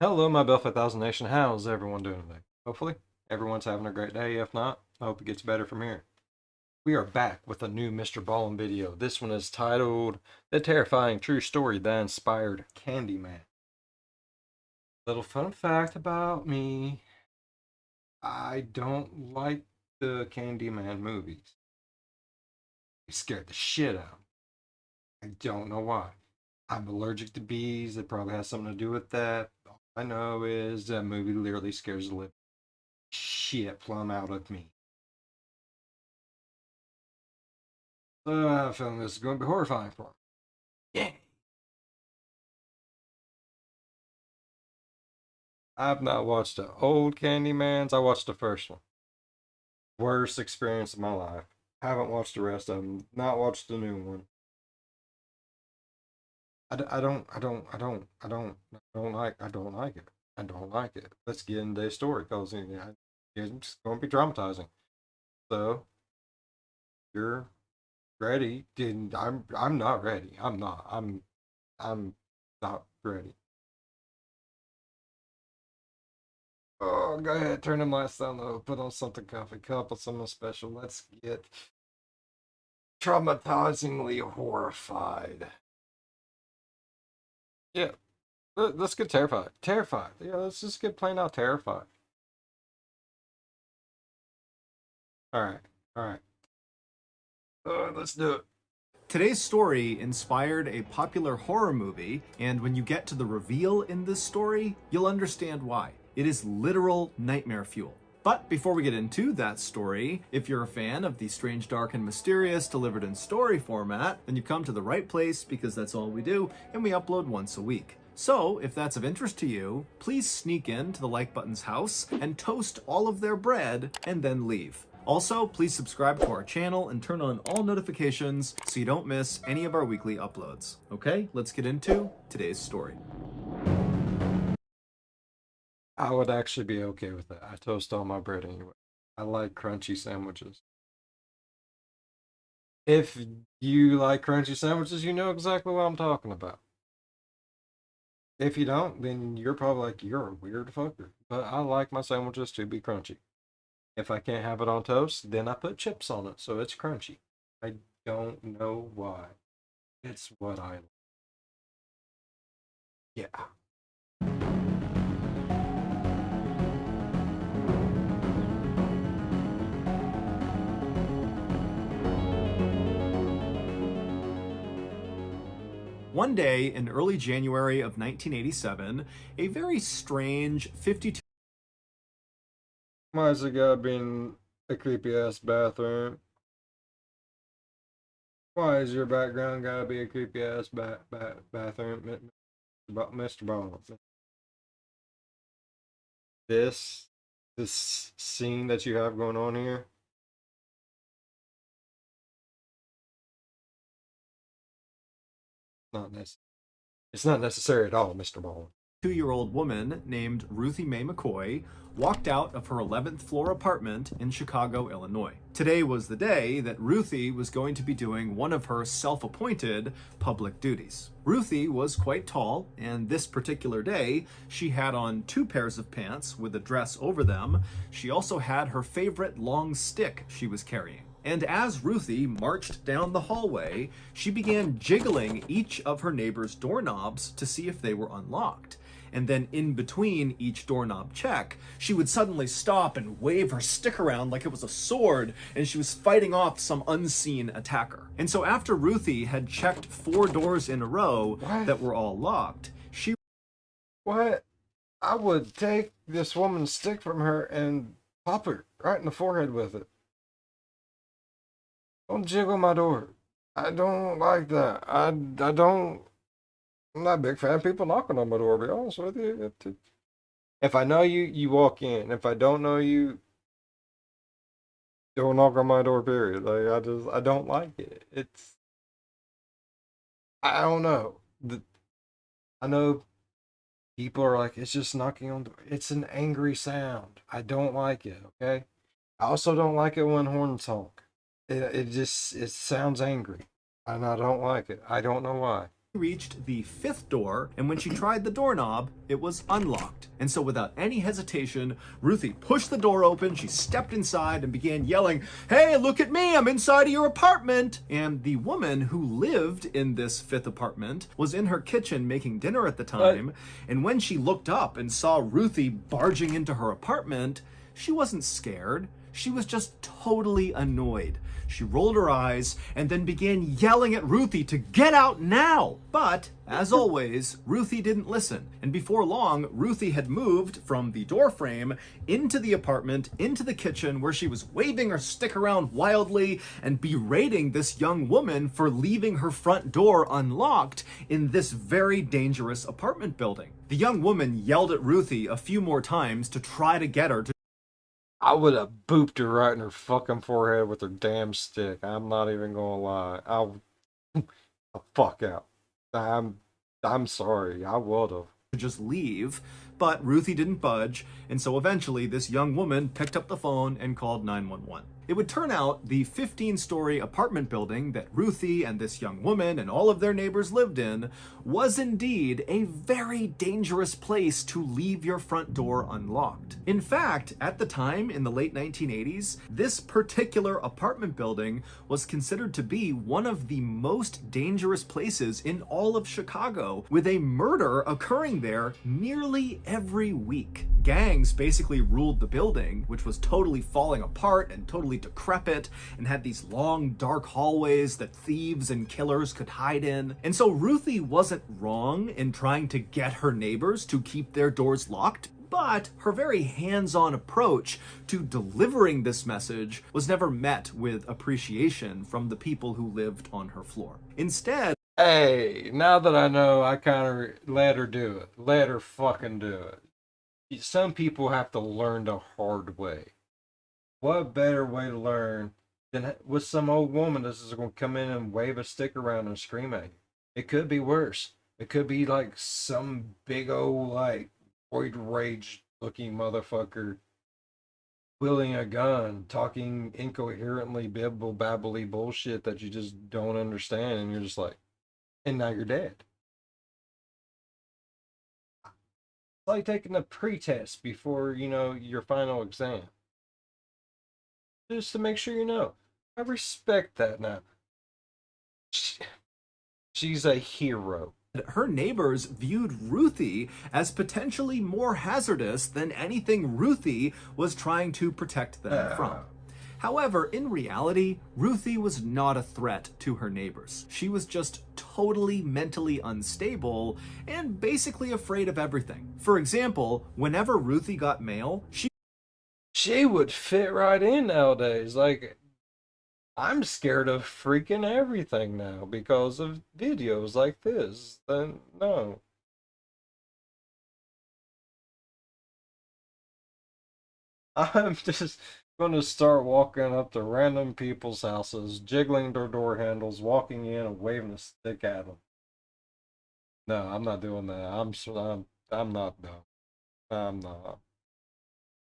Hello, my Belfast Thousand Nation. How's everyone doing today? Hopefully, everyone's having a great day. If not, I hope it gets better from here. We are back with a new MrBallen video. This one is titled The Terrifying True Story That Inspired Candyman. Little fun fact about me, I don't like the Candyman movies. They scared the shit out of me. I don't know why. I'm allergic to bees. It probably has something to do with that. All I know is that movie literally scares the living shit plumb out of me. So I have a feeling this is going to be horrifying for me. Yeah. I've not watched the old Candymans. I watched the first one. Worst experience of my life. Haven't watched the rest of them. Not watched the new one. I don't like it. I don't like it. Let's get into the story because it's going to be traumatizing. So, you're ready. I'm not ready. I'm not ready. Oh, go ahead, turn the lights down low, put on something comfy, couple something special. Let's get traumatizingly horrified. Yeah, let's get terrified. Terrified. Yeah, let's just get plain out terrified. All right, all right. Let's do it. Today's story inspired a popular horror movie, and when you get to the reveal in this story, you'll understand why. It is literal nightmare fuel. But before we get into that story, if you're a fan of the strange, dark, and mysterious delivered in story format, then you've come to the right place because that's all we do, and we upload once a week. So, if that's of interest to you, please sneak in to the like button's house and toast all of their bread and then leave. Also, please subscribe to our channel and turn on all notifications so you don't miss any of our weekly uploads. Okay, let's get into today's story. I would actually be okay with that. I toast all my bread anyway. I like crunchy sandwiches. If you like crunchy sandwiches, you know exactly what I'm talking about. If you don't, then you're probably like, you're a weird fucker. But I like my sandwiches to be crunchy. If I can't have it on toast, then I put chips on it so it's crunchy. I don't know why. It's what I like. Yeah. One day in early January of 1987, a very strange 52 Why is it gotta be in a creepy ass bathroom? Why is your background gotta be a creepy ass bathroom, Mr. Ball? This this scene that you have going on here, not necessary. It's not necessary at all, Mr. Ball. year-old woman named Ruthie Mae McCoy walked out of her 11th floor apartment in Chicago, Illinois. Today was the day that Ruthie was going to be doing one of her self-appointed public duties. Ruthie was quite tall, and this particular day, she had on 2 pairs of pants with a dress over them. She also had her favorite long stick she was carrying. And as Ruthie marched down the hallway, she began jiggling each of her neighbor's doorknobs to see if they were unlocked. And then in between each doorknob check, she would suddenly stop and wave her stick around like it was a sword, and she was fighting off some unseen attacker. And so after Ruthie had checked 4 doors in a row What? that were all locked, she What? I would take this woman's stick from her and pop her right in the forehead with it. Don't jiggle my door. I don't like that. I don't. I'm not a big fan of people knocking on my door. To be honest with you, if I know you, you walk in. If I don't know you, don't knock on my door. Period. Like I don't like it. I don't know. I know people are like, it's just knocking on the door. It's an angry sound. I don't like it. Okay. I also don't like it when horns honk. It sounds angry, and I don't like it. I don't know why. reached the fifth door, and when she tried the doorknob, it was unlocked. And so without any hesitation, Ruthie pushed the door open, she stepped inside and began yelling, "Hey, look at me, I'm inside of your apartment!" And the woman who lived in this fifth apartment was in her kitchen making dinner at the time, and when she looked up and saw Ruthie barging into her apartment, she wasn't scared. She was just totally annoyed. She rolled her eyes and then began yelling at Ruthie to get out now. But, as always, Ruthie didn't listen. And before long, Ruthie had moved from the doorframe into the apartment, into the kitchen, where she was waving her stick around wildly and berating this young woman for leaving her front door unlocked in this very dangerous apartment building. The young woman yelled at Ruthie a few more times to try to get her to I would have booped her right in her fucking forehead with her damn stick. I'm not even gonna lie. I'll the fuck out. I'm sorry. I would have. just leave, but Ruthie didn't budge, and so eventually this young woman picked up the phone and called 911. It would turn out the 15-story apartment building that Ruthie and this young woman and all of their neighbors lived in was indeed a very dangerous place to leave your front door unlocked. In fact, at the time in the late 1980s, this particular apartment building was considered to be one of the most dangerous places in all of Chicago, with a murder occurring there nearly every week. Gangs basically ruled the building, which was totally falling apart and totally decrepit and had these long dark hallways that thieves and killers could hide in. And so Ruthie wasn't wrong in trying to get her neighbors to keep their doors locked, but her very hands-on approach to delivering this message was never met with appreciation from the people who lived on her floor. Instead, Hey, now that I know, I kind of let her do it. Let her fucking do it. Some people have to learn the hard way. What better way to learn than with some old woman that's just going to come in and wave a stick around and scream at you? It could be worse. It could be like some big old, like, roid rage looking motherfucker wielding a gun, talking incoherently, bibble babbly bullshit that you just don't understand, and you're just like, and now you're dead. It's like taking a pretest before, your final exam. Just to make sure you know. I respect that now. She's a hero. her neighbors viewed Ruthie as potentially more hazardous than anything Ruthie was trying to protect them from. However, in reality, Ruthie was not a threat to her neighbors. She was just totally mentally unstable and basically afraid of everything. For example, whenever Ruthie got mail, She would fit right in nowadays. Like, I'm scared of freaking everything now because of videos like this. Then, no. I'm just going to start walking up to random people's houses, jiggling their door handles, walking in and waving a stick at them. No, I'm not doing that. I'm not dumb. I'm not.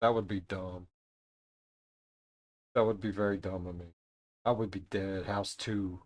That would be dumb. That would be very dumb of me. I would be dead. House 2.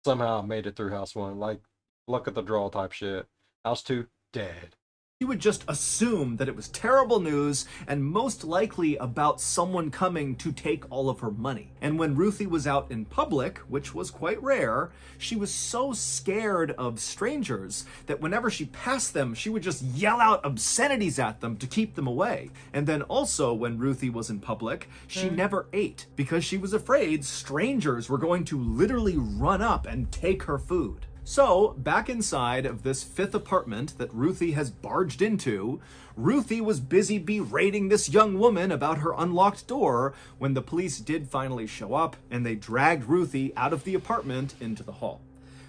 Somehow I made it through House 1. Like, luck at the draw type shit. House 2, dead. she would just assume that it was terrible news and most likely about someone coming to take all of her money. And when Ruthie was out in public, which was quite rare, she was so scared of strangers that whenever she passed them, she would just yell out obscenities at them to keep them away. And then also when Ruthie was in public, she never ate because she was afraid strangers were going to literally run up and take her food. So, back inside of this fifth apartment that Ruthie has barged into, Ruthie was busy berating this young woman about her unlocked door when the police did finally show up and they dragged Ruthie out of the apartment into the hall.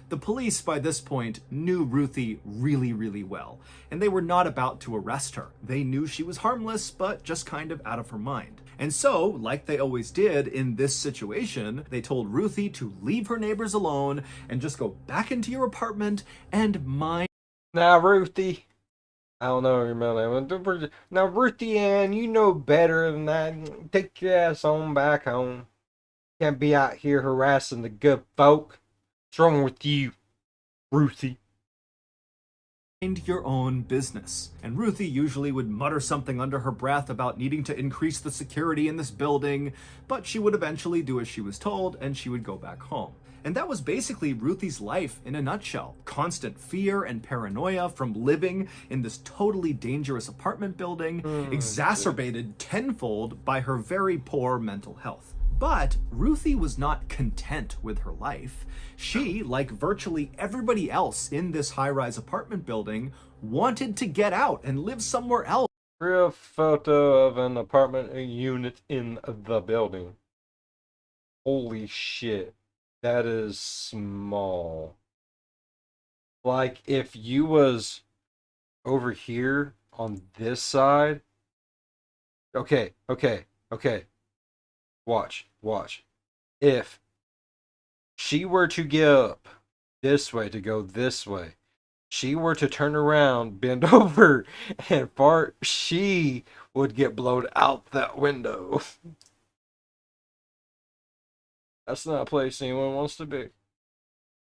The police by this point knew Ruthie really, really well, and they were not about to arrest her. They knew she was harmless, but just kind of out of her mind. And so, like they always did in this situation, they told Ruthie to leave her neighbors alone and just go back into your apartment and mind. Now, Ruthie. I don't know your middle name. Now, Ruthie Ann, you know better than that. Take your ass on back home. Can't be out here harassing the good folk. What's wrong with you? Ruthie. Mind your own business. And Ruthie usually would mutter something under her breath about needing to increase the security in this building, but she would eventually do as she was told and she would go back home. And that was basically Ruthie's life in a nutshell. Constant fear and paranoia from living in this totally dangerous apartment building, exacerbated tenfold by her very poor mental health. But Ruthie was not content with her life. She, like virtually everybody else in this high-rise apartment building, wanted to get out and live somewhere else. Real photo of an apartment unit in the building. Holy shit. That is small. Like, if you was over here on this side. Okay. Watch. If she were to get up this way to go this way, she were to turn around, bend over, and fart, she would get blown out that window. That's not a place anyone wants to be.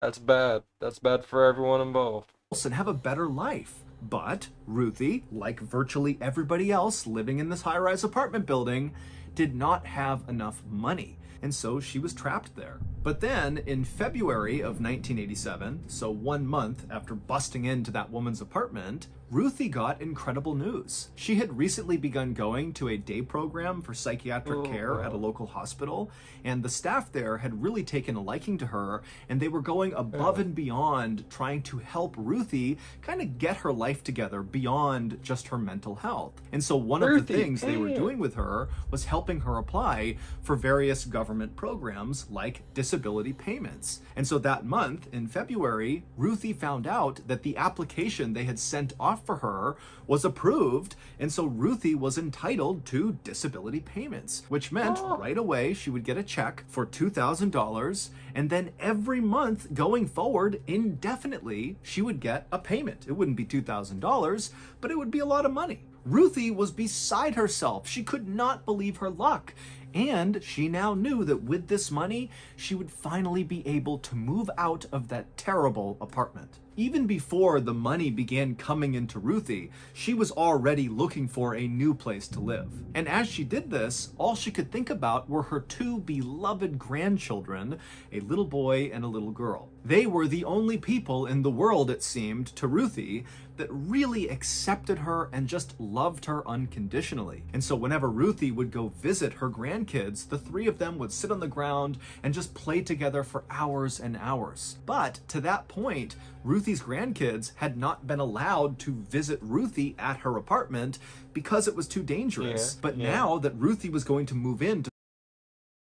That's bad. That's bad for everyone involved. And have a better life. But Ruthie, like virtually everybody else living in this high-rise apartment building, did not have enough money, and so she was trapped there. But then, in February of 1987, so 1 month after busting into that woman's apartment, Ruthie got incredible news. She had recently begun going to a day program for psychiatric care at a local hospital, and the staff there had really taken a liking to her, and they were going above and beyond trying to help Ruthie kind of get her life together beyond just her mental health. And so one of the things they were doing with her was helping her apply for various government programs like disability payments. And so that month, in February, Ruthie found out that the application they had sent off for her was approved, and so Ruthie was entitled to disability payments, which meant right away she would get a check for $2,000, and then every month going forward indefinitely she would get a payment. It wouldn't be $2,000, but it would be a lot of money. Ruthie was beside herself. She could not believe her luck. And she now knew that with this money, she would finally be able to move out of that terrible apartment. Even before the money began coming into Ruthie, she was already looking for a new place to live. And as she did this, all she could think about were her two beloved grandchildren, a little boy and a little girl. They were the only people in the world, it seemed, to Ruthie that really accepted her and just loved her unconditionally. And so whenever Ruthie would go visit her grandkids, the three of them would sit on the ground and just play together for hours and hours. But to that point, Ruthie's grandkids had not been allowed to visit Ruthie at her apartment because it was too dangerous. But now that Ruthie was going to move in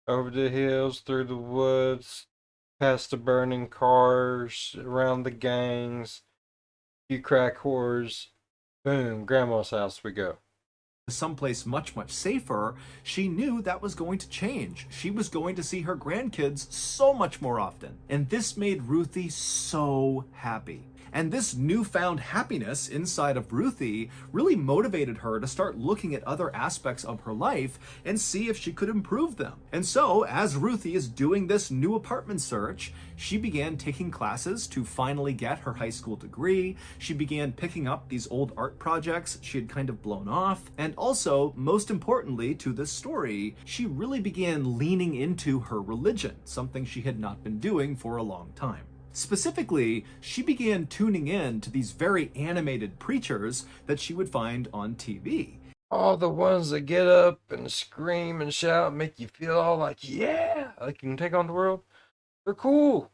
over the hills, through the woods, past the burning cars, around the gangs, few crack whores, boom, grandma's house we go. Someplace much, much safer, she knew that was going to change. She was going to see her grandkids so much more often. And this made Ruthie so happy. And this newfound happiness inside of Ruthie really motivated her to start looking at other aspects of her life and see if she could improve them. And so, as Ruthie is doing this new apartment search, she began taking classes to finally get her high school degree. She began picking up these old art projects she had kind of blown off. And also, most importantly to this story, she really began leaning into her religion, something she had not been doing for a long time. Specifically, she began tuning in to these very animated preachers that she would find on TV. All the ones that get up and scream and shout, make you feel all like, yeah, like you can take on the world. They're cool.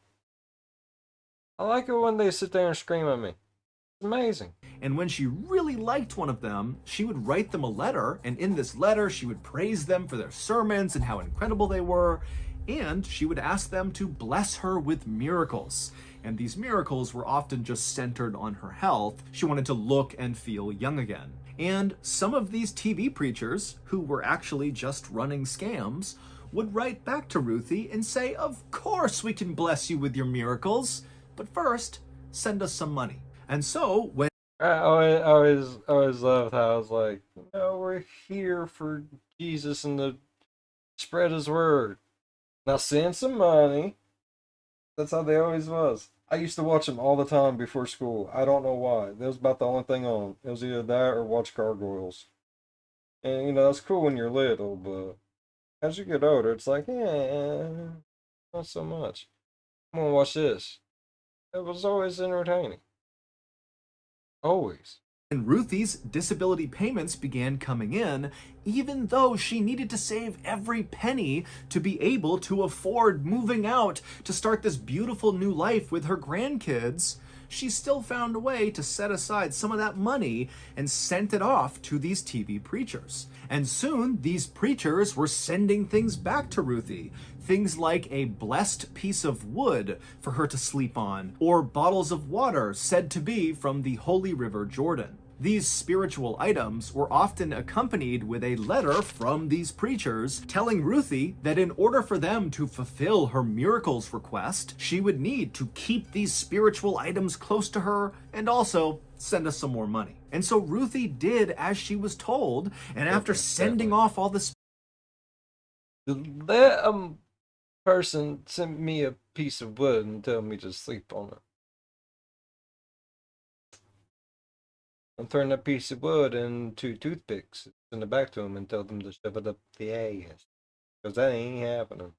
I like it when they sit there and scream at me. It's amazing. And when she really liked one of them, she would write them a letter, and in this letter, she would praise them for their sermons and how incredible they were. And she would ask them to bless her with miracles. And these miracles were often just centered on her health. She wanted to look and feel young again. And some of these TV preachers, who were actually just running scams, would write back to Ruthie and say, "Of course we can bless you with your miracles, but first, send us some money." And so when I always loved how I was like, no, we're here for Jesus and to spread his word. Now send some money. That's how they always was. I used to watch them all the time before school. I don't know why. That was about the only thing on. It was either that or watch gargoyles. And that's cool when you're little, but as you get older, it's like, not so much. I'm gonna watch this. It was always entertaining. Always. And Ruthie's disability payments began coming in, even though she needed to save every penny to be able to afford moving out to start this beautiful new life with her grandkids. She still found a way to set aside some of that money and sent it off to these TV preachers. And soon, these preachers were sending things back to Ruthie. Things like a blessed piece of wood for her to sleep on, or bottles of water said to be from the holy river Jordan. These spiritual items were often accompanied with a letter from these preachers telling Ruthie that in order for them to fulfill her miracles request, she would need to keep these spiritual items close to her and also send us some more money. And so Ruthie did as she was told, and after sending off all this, That person sent me a piece of wood and tell me to sleep on it. I'm throwing that piece of wood and two toothpicks in the back to him and tell them to shove it up the ass. Because that ain't happening.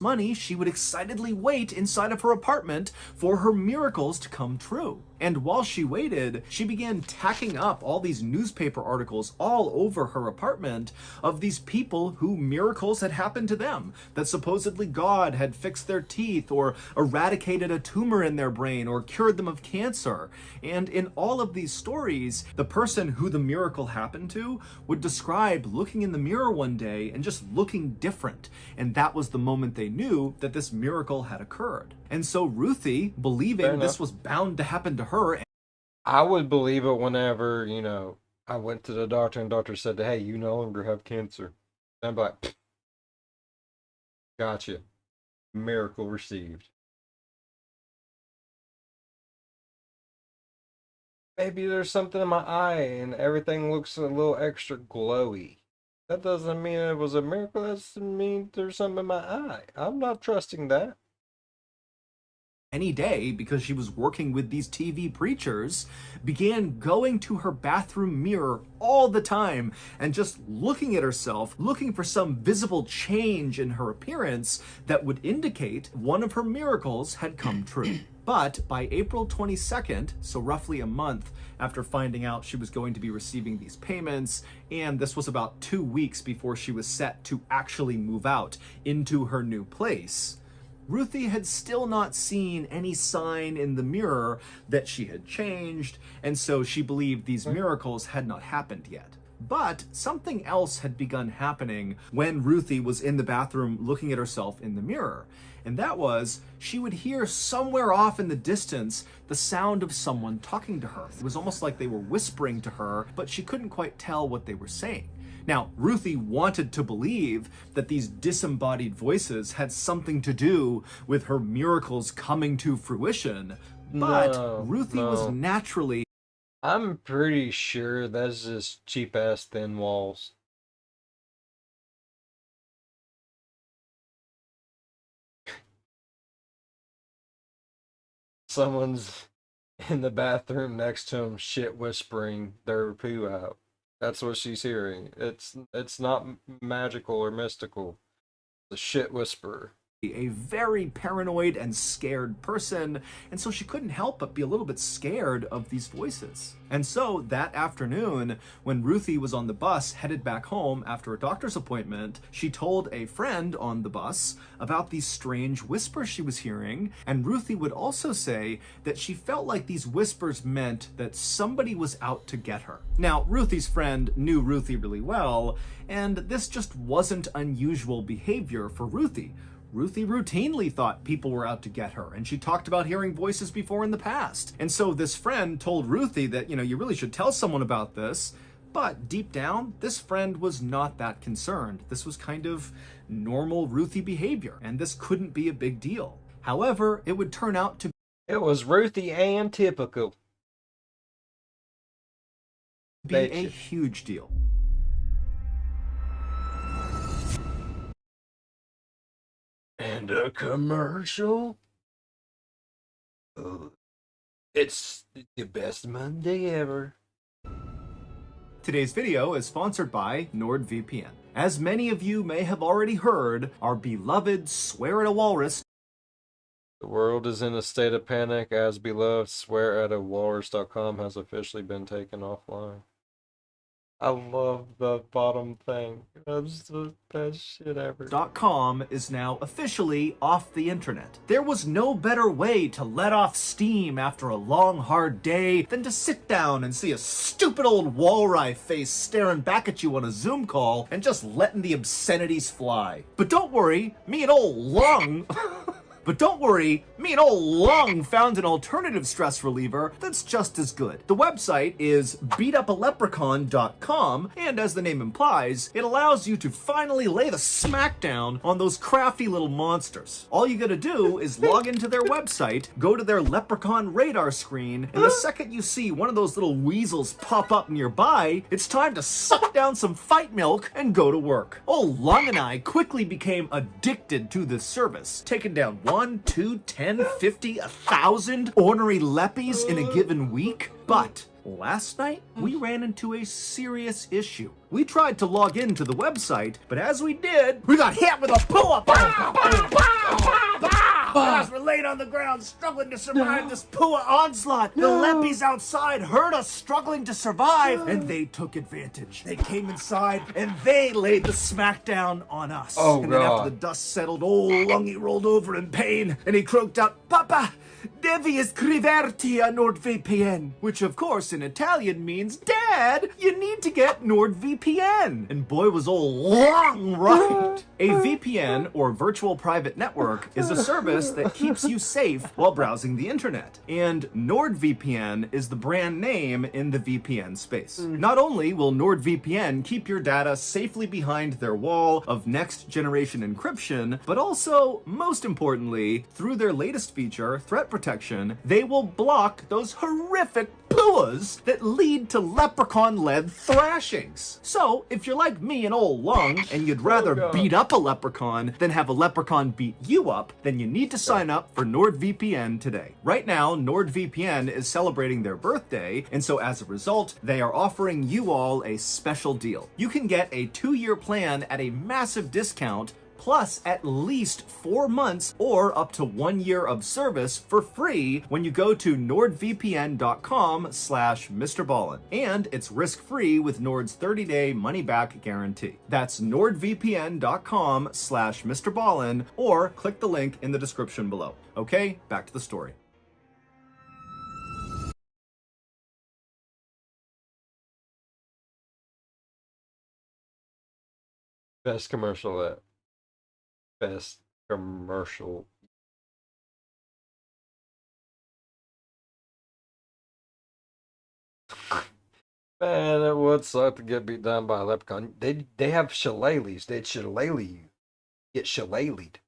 money, she would excitedly wait inside of her apartment for her miracles to come true. And while she waited, she began tacking up all these newspaper articles all over her apartment of these people who miracles had happened to them, that supposedly God had fixed their teeth or eradicated a tumor in their brain or cured them of cancer. And in all of these stories, the person who the miracle happened to would describe looking in the mirror one day and just looking different. And that was the moment they knew that this miracle had occurred. And so Ruthie, believing this was bound to happen to her. I would believe it whenever, I went to the doctor and doctor said, hey, you no longer have cancer. And I'm like, gotcha. Miracle received. Maybe there's something in my eye and everything looks a little extra glowy. That doesn't mean it was a miracle. That doesn't mean there's something in my eye. I'm not trusting that. Any day, because she was working with these TV preachers, began going to her bathroom mirror all the time and just looking at herself, looking for some visible change in her appearance that would indicate one of her miracles had come true. But by April 22nd, so roughly a month after finding out she was going to be receiving these payments, and this was about 2 weeks before she was set to actually move out into her new place, Ruthie had still not seen any sign in the mirror that she had changed, and so she believed these miracles had not happened yet. But something else had begun happening when Ruthie was in the bathroom looking at herself in the mirror. And that was, she would hear somewhere off in the distance the sound of someone talking to her. It was almost like they were whispering to her, but she couldn't quite tell what they were saying. Now, Ruthie wanted to believe that these disembodied voices had something to do with her miracles coming to fruition, but Ruthie was naturally... I'm pretty sure that's just cheap-ass thin walls. Someone's in the bathroom next to him shit whispering their poo out. That's what she's hearing. It's not magical or mystical. The shit whisperer. a very paranoid and scared person, and so she couldn't help but be a little bit scared of these voices. And so that afternoon, when Ruthie was on the bus headed back home after a doctor's appointment, she told a friend on the bus about these strange whispers she was hearing, and Ruthie would also say that she felt like these whispers meant that somebody was out to get her. Now, Ruthie's friend knew Ruthie really well, and this just wasn't unusual behavior for Ruthie. Ruthie routinely thought people were out to get her, and she talked about hearing voices before in the past. And so this friend told Ruthie that, you really should tell someone about this. But deep down, this friend was not that concerned. This was kind of normal Ruthie behavior, and this couldn't be a big deal. However, it would turn out to It was Ruthie and typical. be a huge deal. And a commercial? It's the best Monday ever. Today's video is sponsored by NordVPN. As many of you may have already heard, our beloved Swear at a Walrus. The world is in a state of panic as beloved swearatawalrus.com has officially been taken offline. I love the bottom thing. That's the best shit ever. .com is now officially off the internet. There was no better way to let off steam after a long, hard day than to sit down and see a stupid old walleye face staring back at you on a Zoom call and just letting the obscenities fly. But don't worry, me and old Long... But don't worry, me and old Long found an alternative stress reliever that's just as good. The website is beatupaleprechaun.com, and as the name implies, it allows you to finally lay the smackdown on those crafty little monsters. All you gotta do is log into their website, go to their leprechaun radar screen, and the second you see one of those little weasels pop up nearby, it's time to suck down some fight milk and go to work. Old Long and I quickly became addicted to this service, taking down 1, 2, 10, 50, 1,000 ornery leppies in a given week. But last night, we ran into a serious issue. We tried to log into the website, but as we did, we got hit with a pull-up. As we're laid on the ground, struggling to survive this Pua onslaught, the leppies outside heard us struggling to survive, and they took advantage. They came inside, and they laid the smackdown on us. Oh, and then God. after the dust settled, old Lungy rolled over in pain, and he croaked out, "Papa, devi iscriverti a NordVPN," which of course in Italian means, "Dad, you need to get NordVPN." And boy was old Long right. A VPN, or virtual private network, is a service that keeps you safe while browsing the internet. And NordVPN is the brand name in the VPN space. Not only will NordVPN keep your data safely behind their wall of next generation encryption, but also, most importantly, through their latest feature, Threat Protection, they will block those horrific puas that lead to leprechaun-led thrashings. So, if you're like me and old Long, and you'd rather God. beat up a leprechaun than have a leprechaun beat you up, then you need to sign up for NordVPN today. Right now, NordVPN is celebrating their birthday, and so as a result, they are offering you all a special deal. You can get a 2-year plan at a massive discount, plus at least 4 months or up to 1 year of service for free when you go to nordvpn.com/MrBallen. And it's risk-free with Nord's 30-day money-back guarantee. That's nordvpn.com/MrBallen, or click the link in the description below. Okay, back to the story. Best commercial that. Best commercial. Man, it would suck to get beat down by a leprechaun. They have shillelaghs. They'd shillelagh you. Get shillelagh'd.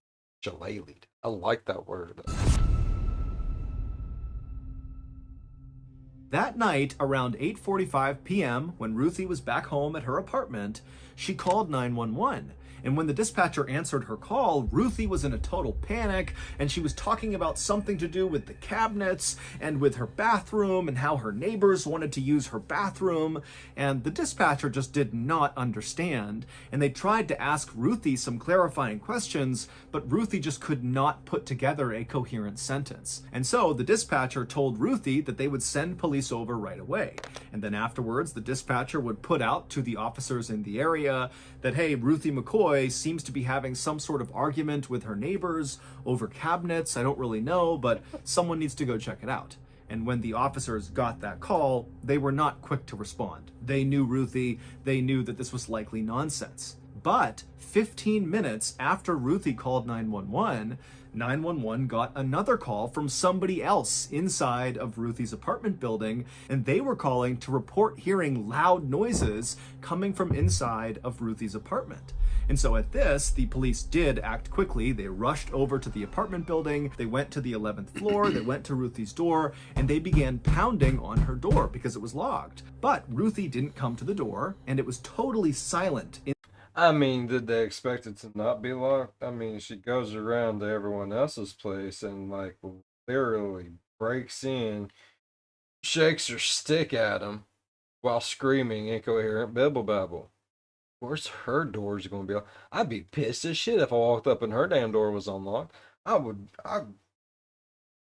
Shillelagh'd. I like that word. That night, around 8:45 p.m., when Ruthie was back home at her apartment, she called 911. And when the dispatcher answered her call, Ruthie was in a total panic, and she was talking about something to do with the cabinets and with her bathroom and how her neighbors wanted to use her bathroom. And the dispatcher just did not understand. And they tried to ask Ruthie some clarifying questions, but Ruthie just could not put together a coherent sentence. And so the dispatcher told Ruthie that they would send police over right away. And then afterwards, the dispatcher would put out to the officers in the area that, hey, Ruthie McCoy seems to be having some sort of argument with her neighbors over cabinets. I don't really know, but someone needs to go check it out. And when the officers got that call, they were not quick to respond. They knew Ruthie. They knew that this was likely nonsense. But 15 minutes after Ruthie called 911, 911 got another call from somebody else inside of Ruthie's apartment building, and they were calling to report hearing loud noises coming from inside of Ruthie's apartment. And so at this, the police did act quickly. They rushed over to the apartment building, they went to the 11th floor, they went to Ruthie's door, and they began pounding on her door because it was locked. But Ruthie didn't come to the door, and it was totally silent. I mean, did they expect it to not be locked? I mean, she goes around to everyone else's place and, like, literally breaks in shakes her stick at him while screaming incoherent bibble babble. Where's her doors going to be? I'd be pissed as shit if I walked up and her damn door was unlocked. I would, I,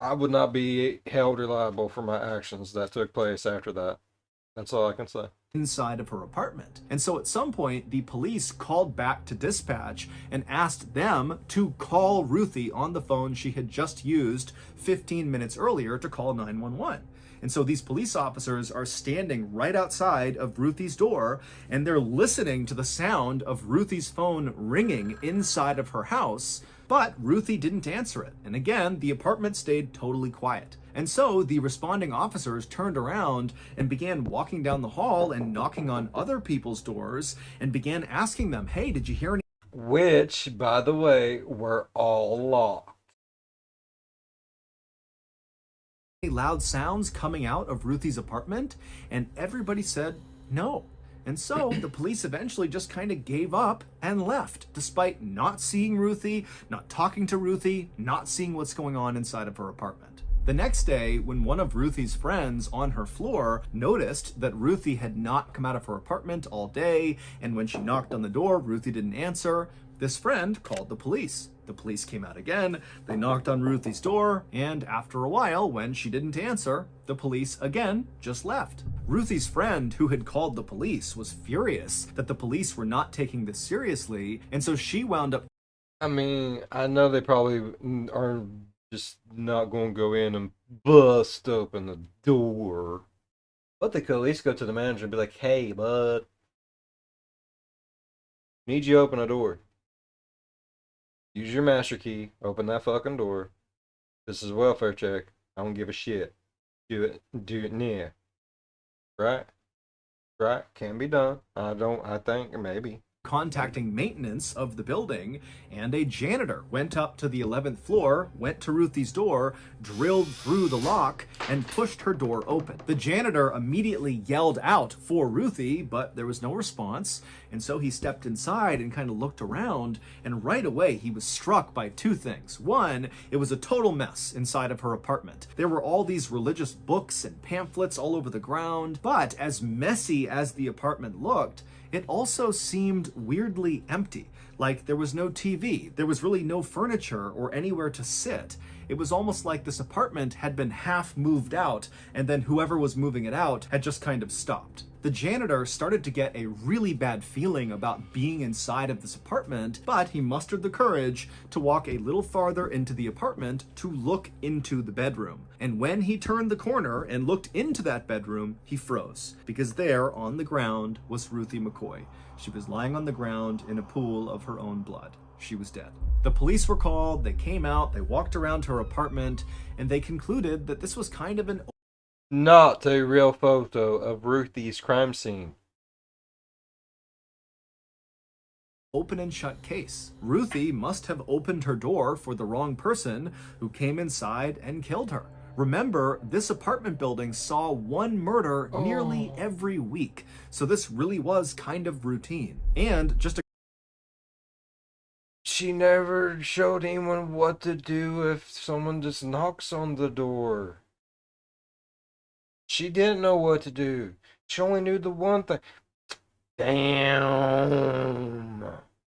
I would not be held liable for my actions that took place after that. That's all I can say. Inside of her apartment. And so at some point, the police called back to dispatch and asked them to call Ruthie on the phone she had just used 15 minutes earlier to call 911. And so these police officers are standing right outside of Ruthie's door, and they're listening to the sound of Ruthie's phone ringing inside of her house, but Ruthie didn't answer it. And again, the apartment stayed totally quiet. And so the responding officers turned around and began walking down the hall and knocking on other people's doors and began asking them, hey, did you hear any? Which, by the way, were all locked. Loud sounds coming out of Ruthie's apartment? And everybody said no. And so the police eventually just kind of gave up and left, despite not seeing Ruthie, not talking to Ruthie, not seeing what's going on inside of her apartment. The next day, when one of Ruthie's friends on her floor noticed that Ruthie had not come out of her apartment all day, and when she knocked on the door, Ruthie didn't answer, this friend called the police. The police came out again, they knocked on Ruthie's door, and after a while, when she didn't answer, the police again just left. Ruthie's friend, who had called the police, was furious that the police were not taking this seriously, and so she wound up. I mean, I know they probably are just not going to go in and bust open the door, but they could at least go to the manager and be like, hey, bud, need you to open a door. Use your master key. Open that fucking door. This is a welfare check. I don't give a shit. Do it near. Right? Right? Can be done. I think, maybe. Contacting maintenance of the building, and a janitor went up to the 11th floor, went to Ruthie's door, drilled through the lock, and pushed her door open. The janitor immediately yelled out for Ruthie, but there was no response, and so he stepped inside and kind of looked around, and right away he was struck by two things. One, it was a total mess inside of her apartment. There were all these religious books and pamphlets all over the ground, but as messy as the apartment looked, it also seemed weirdly empty. Like there was no TV, there was really no furniture or anywhere to sit. It was almost like this apartment had been half moved out, and then whoever was moving it out had just kind of stopped. The janitor started to get a really bad feeling about being inside of this apartment, but he mustered the courage to walk a little farther into the apartment to look into the bedroom. And when he turned the corner and looked into that bedroom, he froze, because there on the ground was Ruthie McCoy. She was lying on the ground in a pool of her own blood. She was dead. The police were called, they came out, they walked around her apartment, and they concluded that this was kind of an not a real photo of Ruthie's crime scene. Open and shut case. Ruthie must have opened her door for the wrong person who came inside and killed her. Remember, this apartment building saw one murder nearly every week, so this really was kind of routine. And just a She never showed anyone what to do if someone just knocks on the door. She didn't know what to do. She only knew the one thing. Damn.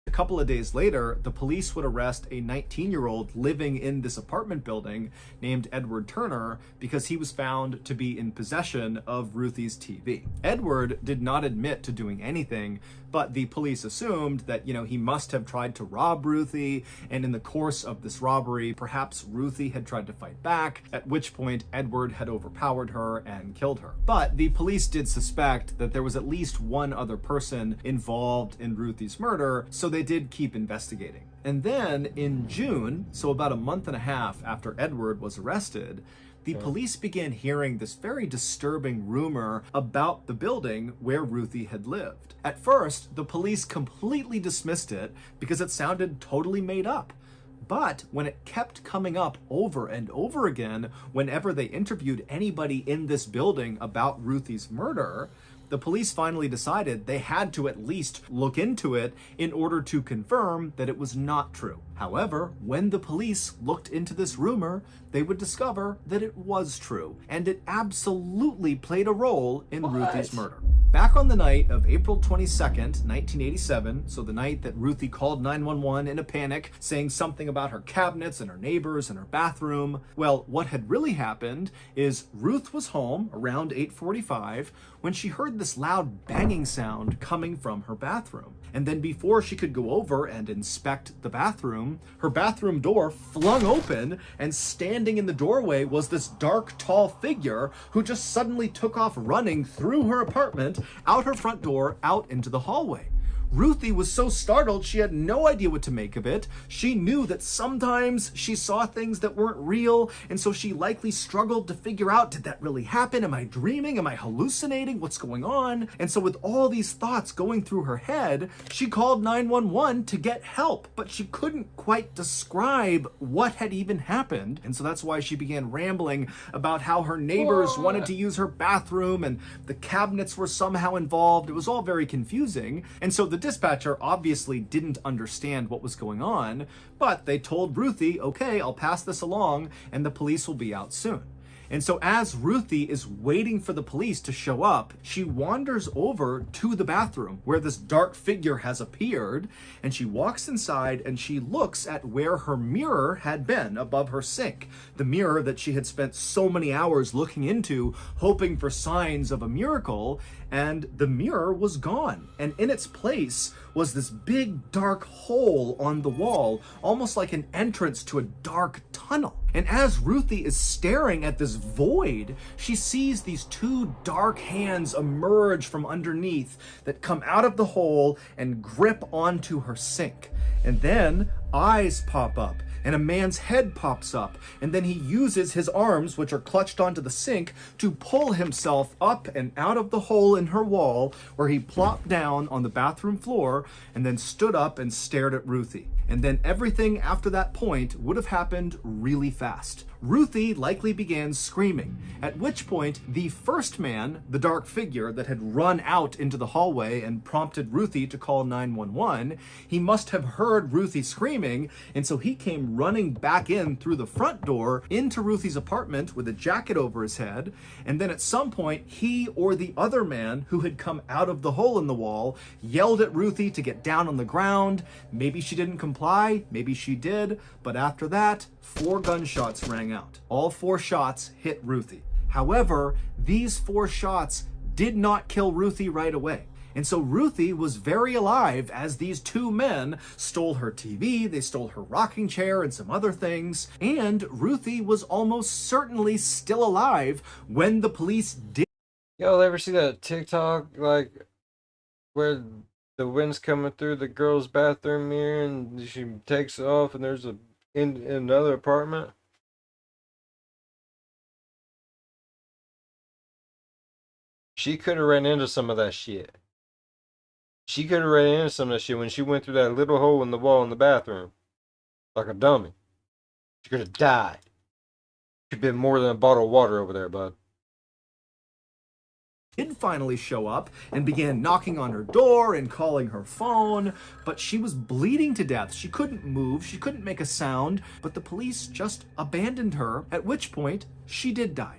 A couple of days later, the police would arrest a 19-year-old living in this apartment building named Edward Turner because he was found to be in possession of Ruthie's TV. Edward did not admit to doing anything, but the police assumed that, he must have tried to rob Ruthie, and in the course of this robbery, perhaps Ruthie had tried to fight back, at which point Edward had overpowered her and killed her. But the police did suspect that there was at least one other person involved in Ruthie's murder, so they did keep investigating. And then in June, so about a month and a half after Edward was arrested, the police began hearing this very disturbing rumor about the building where Ruthie had lived. At first, the police completely dismissed it because it sounded totally made up. But when it kept coming up over and over again, whenever they interviewed anybody in this building about Ruthie's murder, the police finally decided they had to at least look into it in order to confirm that it was not true. However, when the police looked into this rumor, they would discover that it was true, and it absolutely played a role in Ruthie's murder. Back on the night of April 22nd, 1987, so the night that Ruthie called 911 in a panic, saying something about her cabinets and her neighbors and her bathroom, well, what had really happened is Ruth was home around 8:45 when she heard this loud banging sound coming from her bathroom. And then before she could go over and inspect the bathroom, her bathroom door flung open, and standing in the doorway was this dark, tall figure who just suddenly took off running through her apartment, out her front door, out into the hallway. Ruthie was so startled she had no idea what to make of it. She knew that sometimes she saw things that weren't real, and so she likely struggled to figure out, did that really happen? Am I dreaming? Am I hallucinating? What's going on? And so with all these thoughts going through her head, she called 911 to get help, but she couldn't quite describe what had even happened. And so that's why she began rambling about how her neighbors wanted to use her bathroom and the cabinets were somehow involved. It was all very confusing. And so the dispatcher obviously didn't understand what was going on, but they told Ruthie, okay, I'll pass this along and the police will be out soon. And so as Ruthie is waiting for the police to show up, she wanders over to the bathroom where this dark figure has appeared, and she walks inside and she looks at where her mirror had been above her sink. The mirror that she had spent so many hours looking into, hoping for signs of a miracle, and the mirror was gone. And in its place was this big dark hole on the wall, almost like an entrance to a dark tunnel. And as Ruthie is staring at this void, she sees these two dark hands emerge from underneath that come out of the hole and grip onto her sink. And then eyes pop up and a man's head pops up, and then he uses his arms, which are clutched onto the sink, to pull himself up and out of the hole in her wall, where he plopped down on the bathroom floor and then stood up and stared at Ruthie. And then everything after that point would have happened really fast. Ruthie likely began screaming, at which point the first man, the dark figure that had run out into the hallway and prompted Ruthie to call 911, he must have heard Ruthie screaming, and so he came running back in through the front door into Ruthie's apartment with a jacket over his head, and then at some point he or the other man who had come out of the hole in the wall yelled at Ruthie to get down on the ground. Maybe she didn't comply, maybe she did, but after that, 4 gunshots rang out. All 4 shots hit Ruthie. However, these 4 shots did not kill Ruthie right away. And so Ruthie was very alive as these 2 men stole her TV, they stole her rocking chair and some other things, and Ruthie was almost certainly still alive when the police did. Y'all ever see that TikTok, like, where the wind's coming through the girl's bathroom mirror and she takes it off and there's in another apartment? She could have ran into some of that shit. She could have ran into some of that shit when she went through that little hole in the wall in the bathroom. Like a dummy. She could have died. She'd been more than a bottle of water over there, bud. Did finally show up and began knocking on her door and calling her phone, but she was bleeding to death. She couldn't move, she couldn't make a sound, but the police just abandoned her, at which point she did die.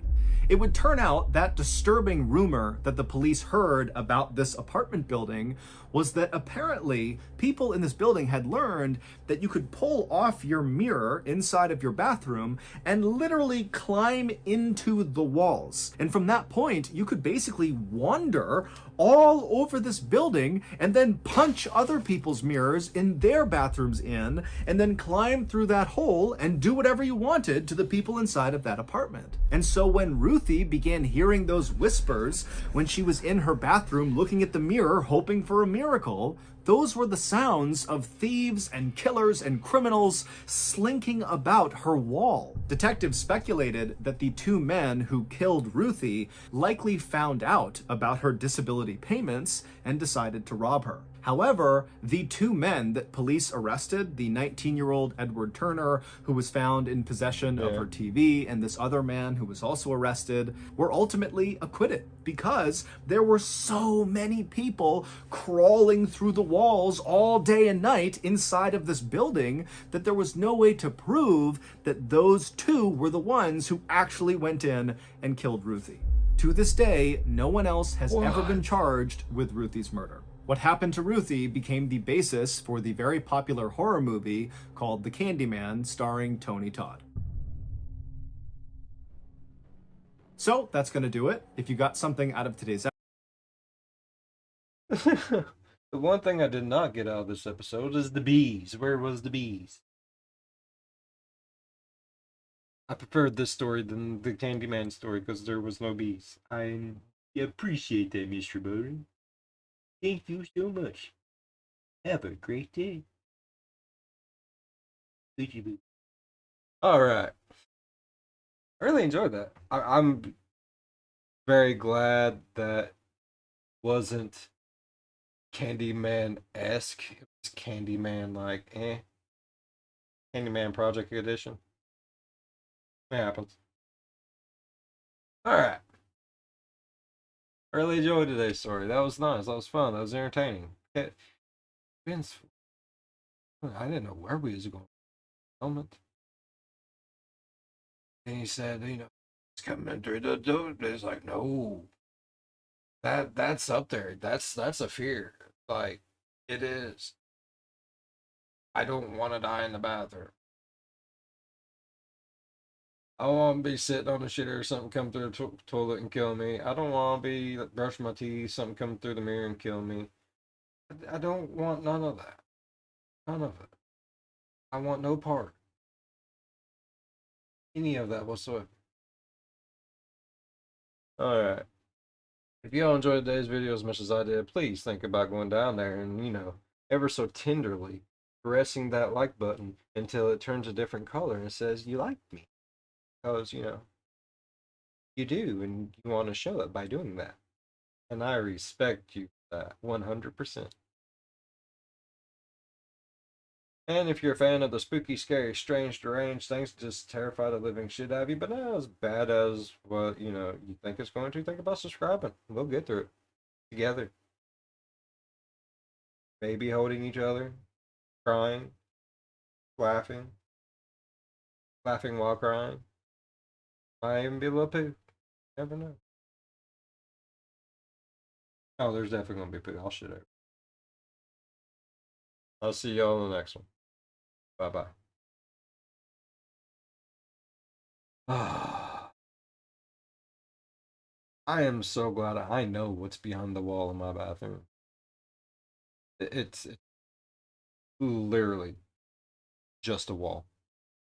It would turn out that disturbing rumor that the police heard about this apartment building was that apparently people in this building had learned that you could pull off your mirror inside of your bathroom and literally climb into the walls. And from that point, you could basically wander all over this building and then punch other people's mirrors in their bathrooms in, and then climb through that hole and do whatever you wanted to the people inside of that apartment. And so when Ruthie began hearing those whispers when she was in her bathroom looking at the mirror hoping for a miracle, those were the sounds of thieves and killers and criminals slinking about her wall. Detectives speculated that the 2 men who killed Ruthie likely found out about her disability payments and decided to rob her. However, the two men that police arrested, the 19-year-old Edward Turner, who was found in possession of Yeah. her TV, and this other man who was also arrested, were ultimately acquitted because there were so many people crawling through the walls all day and night inside of this building that there was no way to prove that those two were the ones who actually went in and killed Ruthie. To this day, no one else has ever been charged with Ruthie's murder. What happened to Ruthie became the basis for the very popular horror movie called The Candyman, starring Tony Todd. So that's going to do it. If you got something out of today's The one thing I did not get out of this episode is the bees. Where was the bees? I preferred this story than the Candyman story because there was no bees. I appreciate that, MrBallen. Thank you so much. Have a great day. All right. I really enjoyed that. I'm very glad that wasn't Candyman esque. It was Candyman like Candyman Project Edition. It happens. All right. I really enjoyed today's story. That was nice. That was fun. That was entertaining. Vince, I didn't know where we was going. Moment. And he said, it's coming through the door. It's like, no, that's up there. That's a fear. Like, it is. I don't want to die in the bathroom. I don't want to be sitting on the shitter or something come through the toilet and kill me. I don't want to be brushing my teeth, something come through the mirror and kill me. I don't want none of that. None of it. I want no part. Any of that whatsoever. Alright. If y'all enjoyed today's video as much as I did, please think about going down there and, ever so tenderly pressing that like button until it turns a different color and says you like me. Because, you do, and you want to show it by doing that. And I respect you for that 100%. And if you're a fan of the spooky, scary, strange, deranged things that just terrify the living shit out of you, but not as bad as what, you think it's going to, think about subscribing. We'll get through it together. Maybe holding each other, crying, laughing, laughing while crying. Might even be a little poo. Never know. Oh, there's definitely going to be poo. I'll shit over. I'll see y'all in the next one. Bye bye. I am so glad I know what's behind the wall in my bathroom. It's literally just a wall.